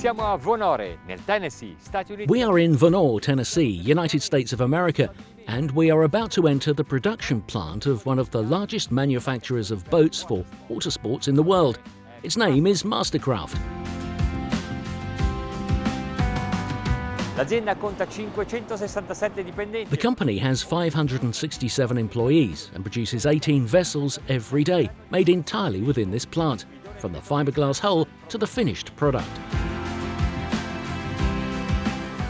Siamo a Vonore, nel Tennessee, Stati Uniti. We are in Vonore, Tennessee, United States of America, and we are about to enter the production plant of one of the largest manufacturers of boats for water sports in the world. Its name is Mastercraft. L'azienda conta 567 dipendenti. The company has 567 employees and produces 18 vessels every day, made entirely within this plant, from the fiberglass hull to the finished product.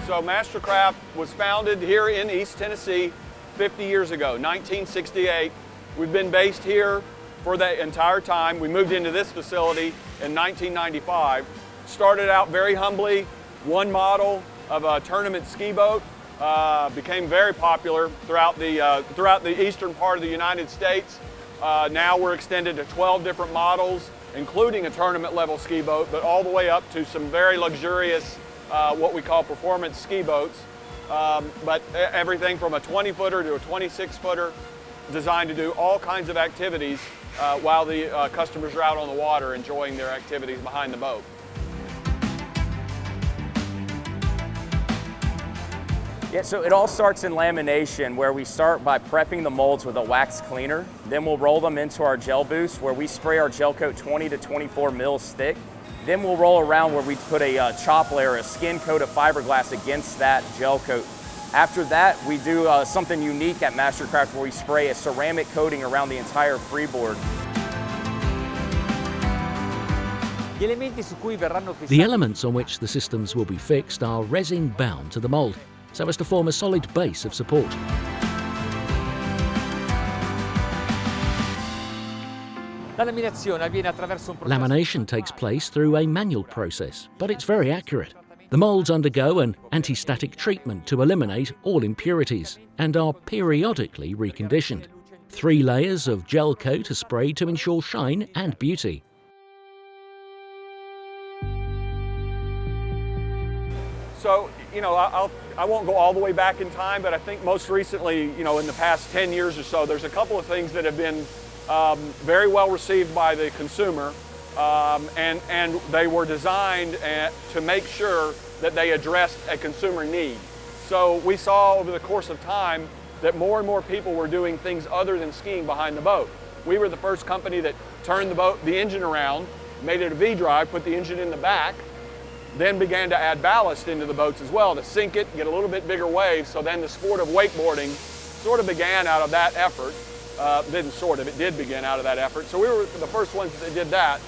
So Mastercraft was founded here in East Tennessee 50 years ago, 1968. We've been based here for the entire time. We moved into this facility in 1995. Started out very humbly, one model of a tournament ski boat, became very popular throughout the eastern part of the United States. Now we're extended to 12 different models, including a tournament level ski boat, but all the way up to some very luxurious, what we call performance ski boats. But everything from a 20-footer to a 26-footer, designed to do all kinds of activities while the customers are out on the water enjoying their activities behind the boat. Yeah, so it all starts in lamination, where we start by prepping the molds with a wax cleaner. Then we'll roll them into our gel booth, where we spray our gel coat 20 to 24 mils thick. Then we'll roll around where we put a chop layer, a skin coat of fiberglass against that gel coat. After that, we do something unique at Mastercraft, where we spray a ceramic coating around the entire freeboard. The elements on which the systems will be fixed are resin bound to the mold, so as to form a solid base of support. Lamination takes place through a manual process, but it's very accurate. The molds undergo an anti-static treatment to eliminate all impurities and are periodically reconditioned. 3 layers of gel coat are sprayed to ensure shine and beauty. So, I won't go all the way back in time, but I think most recently, in the past 10 years or so, there's a couple of things that have been very well received by the consumer, and they were designed to make sure that they addressed a consumer need. So we saw over the course of time that more and more people were doing things other than skiing behind the boat. We were the first company that turned the engine around, made it a V-drive, put the engine in the back, then began to add ballast into the boats as well to sink it, get a little bit bigger waves. So then the sport of wakeboarding sort of began out of that effort. It did begin out of that effort. So we were the first ones that did that.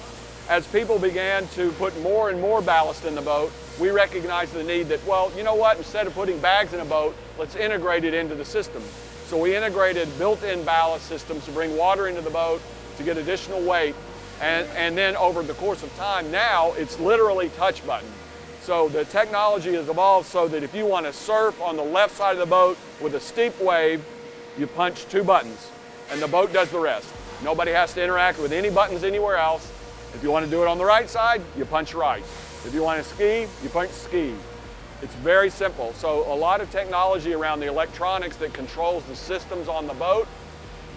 As people began to put more and more ballast in the boat, we recognized the need that, well, you know what, instead of putting bags in a boat, let's integrate it into the system. So we integrated built-in ballast systems to bring water into the boat, to get additional weight. And then over the course of time, now it's literally touch button. So the technology has evolved so that if you want to surf on the left side of the boat with a steep wave, you punch 2 buttons and the boat does the rest. Nobody has to interact with any buttons anywhere else. If you want to do it on the right side, you punch right. If you want to ski, you punch ski. It's very simple. So a lot of technology around the electronics that controls the systems on the boat,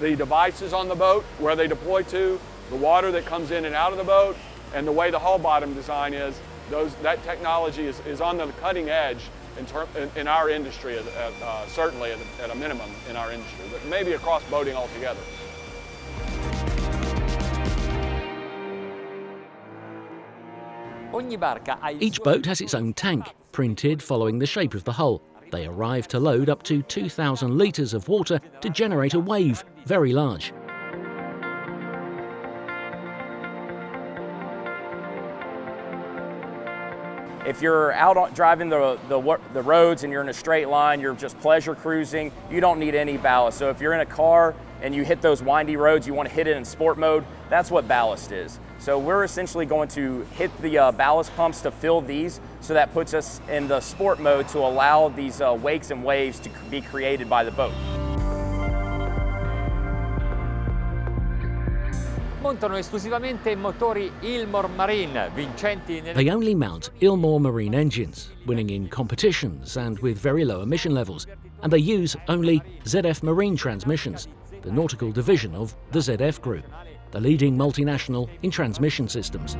the devices on the boat, where they deploy to, the water that comes in and out of the boat, and the way the hull bottom design is, that technology is on the cutting edge in our industry, certainly at a minimum in our industry, but maybe across boating altogether. Each boat has its own tank, printed following the shape of the hull. They arrive to load up to 2,000 litres of water to generate a wave, very large. If you're out driving the roads and you're in a straight line, you're just pleasure cruising, you don't need any ballast. So if you're in a car and you hit those windy roads, you want to hit it in sport mode, that's what ballast is. So we're essentially going to hit the ballast pumps to fill these, so that puts us in the sport mode to allow these wakes and waves to be created by the boat. Montano esclusivamente motori Ilmor Marine, vincenti nel... They only mount Ilmor Marine engines, winning in competitions and with very low emission levels, and they use only ZF Marine transmissions, the nautical division of the ZF Group, the leading multinational in transmission systems.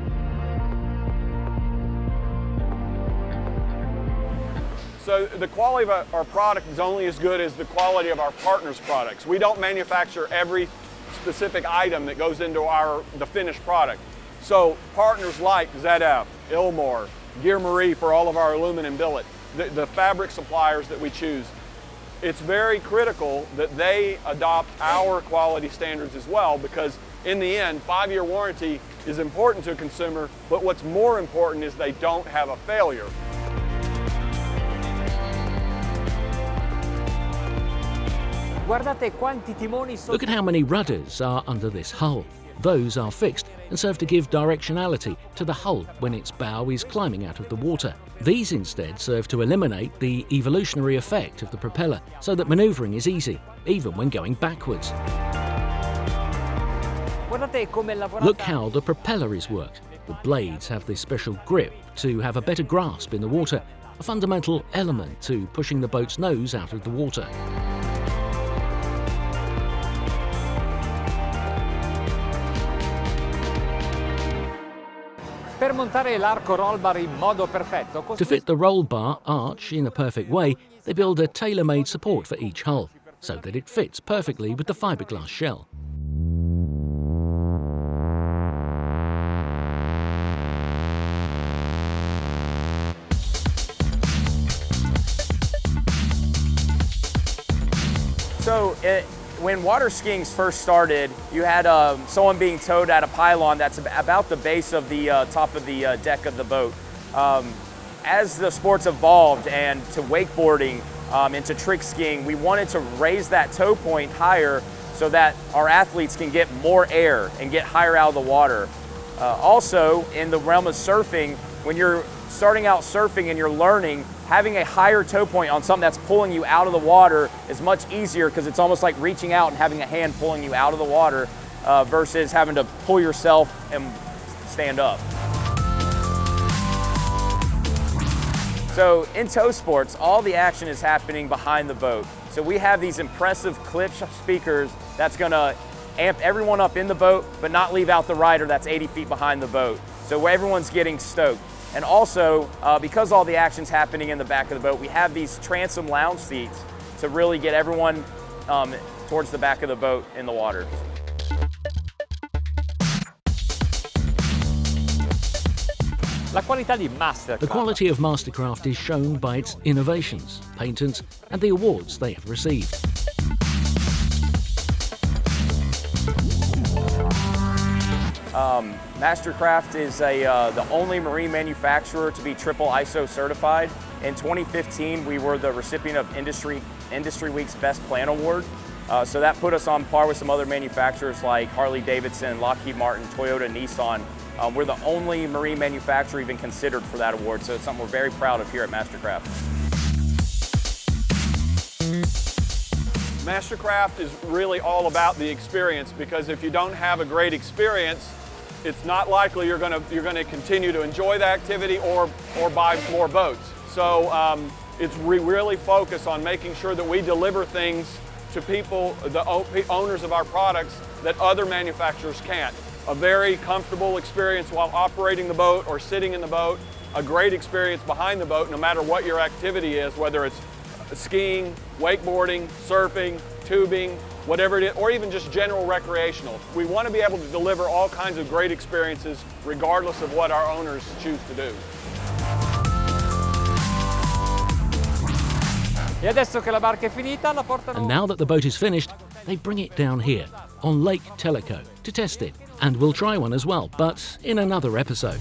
So the quality of our product is only as good as the quality of our partners' products. We don't manufacture every specific item that goes into the finished product. So partners like ZF, Ilmor, Gear Marie for all of our aluminum billet, the fabric suppliers that we choose, it's very critical that they adopt our quality standards as well, because in the end, 5-year warranty is important to a consumer, but what's more important is they don't have a failure. Look at how many rudders are under this hull. Those are fixed and serve to give directionality to the hull when its bow is climbing out of the water. These instead serve to eliminate the evolutionary effect of the propeller so that manoeuvring is easy, even when going backwards. Look how the propeller is worked. The blades have this special grip to have a better grasp in the water, a fundamental element to pushing the boat's nose out of the water. To fit the roll bar arch in a perfect way, they build a tailor-made support for each hull, so that it fits perfectly with the fiberglass shell. So when water skiing first started, you had someone being towed at a pylon that's about the base of the top of the deck of the boat. As the sports evolved and to wakeboarding, into trick skiing, we wanted to raise that tow point higher so that our athletes can get more air and get higher out of the water. Also, in the realm of surfing, when you're starting out surfing and you're learning, having a higher tow point on something that's pulling you out of the water is much easier, because it's almost like reaching out and having a hand pulling you out of the water versus having to pull yourself and stand up. So in tow sports, all the action is happening behind the boat. So we have these impressive clip speakers that's gonna amp everyone up in the boat, but not leave out the rider that's 80 feet behind the boat. So everyone's getting stoked. And also, because all the action's happening in the back of the boat, we have these transom lounge seats to really get everyone towards the back of the boat in the water. The quality of Mastercraft is shown by its innovations, patents, and the awards they have received. Mastercraft is the only marine manufacturer to be triple ISO certified. In 2015, we were the recipient of Industry Week's Best Plan Award. So that put us on par with some other manufacturers like Harley-Davidson, Lockheed Martin, Toyota, Nissan. We're the only marine manufacturer even considered for that award, so it's something we're very proud of here at Mastercraft. Mastercraft is really all about the experience, because if you don't have a great experience, it's not likely you're going to continue to enjoy the activity or buy more boats. So we really focus on making sure that we deliver things to people, the owners of our products, that other manufacturers can't. A very comfortable experience while operating the boat or sitting in the boat, a great experience behind the boat, no matter what your activity is, whether it's skiing, wakeboarding, surfing, tubing, whatever it is, or even just general recreational. We want to be able to deliver all kinds of great experiences regardless of what our owners choose to do. And now that the boat is finished, they bring it down here on Lake Tellico to test it. And we'll try one as well, but in another episode.